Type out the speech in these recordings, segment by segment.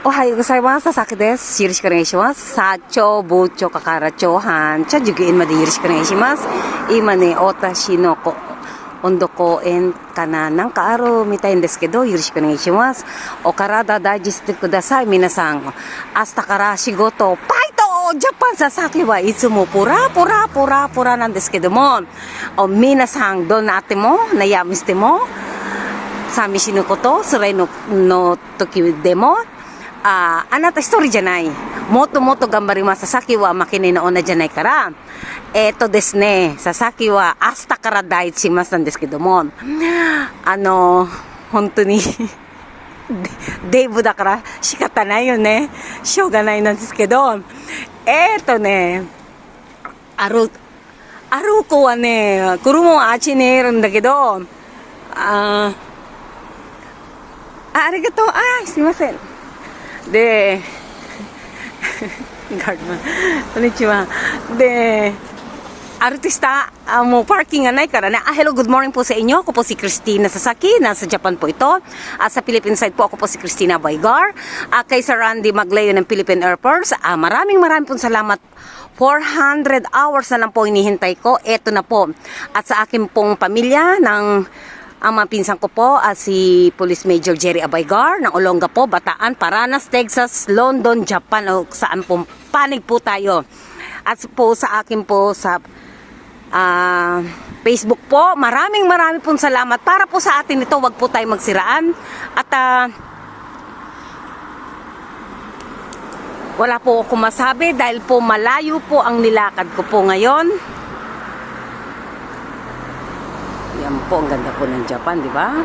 おはようございます。さきです。よろしくお願いします。さちょぶちょかからちょはんちゃじゅぎんまでよろしくお願いします。今ね、私の温度公園かななんかあるみたいんですけど、よろしくお願いします。お体大事してください、皆さん。明日から仕事、パイトジャパンささきはいつもプラなんですけども、皆さんどんなあっても、悩みしても、寂しいこと、それの時でも、あなた一人じゃない。もっともっと頑張ります。さきは負けねえの女じゃないから。ですね、ささきは明日から第一しますんですけども、本当にデブだから仕方ないよね。しょうがないなんですけど、歩くはね、車はあっちにいるんだけど、ありがとう。すいません。で、ガードマン、こんにちは。で、artista, mo parking nga na karana. Hello, good morning po sa inyo. Ako po si Christina Sasaki. Nasa Japan po ito. Sa Philippine side po ako po si Christina Baygar. Kay Sir Randy Maglayo ng Philippine Airports. Maraming pong salamat. 400 hours na lang po hinihintay ko. Ito na po. At sa akin pong pamilya ng ang mga pinsan ko po, si Police Major Jerry Abaygar ng Olongapo, Bataan, Paranas, Texas, London, Japan, o saan pong panig po tayo. At po sa akin po sa Facebook po, maraming pong salamat. Para po sa atin ito, wag po tayo magsiraan. At wala po ako masabi dahil po malayo po ang nilakad ko po ngayon. Yan po, ang ganda po ng Japan, di ba?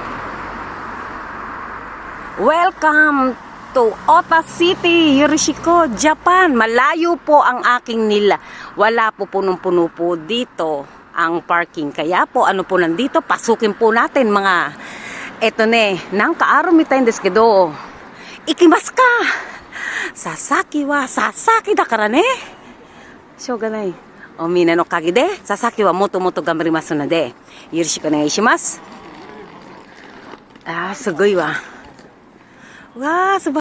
Welcome to Ota City, Yorishiko, Japan. Malayo po ang aking wala po punong-puno po dito ang parking. Kaya po, ano po nandito, pasukin po natin mga, eto ne, nang kaarumi tayo desu kedo, ikimasu ka! Sasaki da kara ne. Shoga nai. みんなのおかげで、ささきはもっともっと頑張りますので、よろしくお願いします。すごいわ。わー、すごい。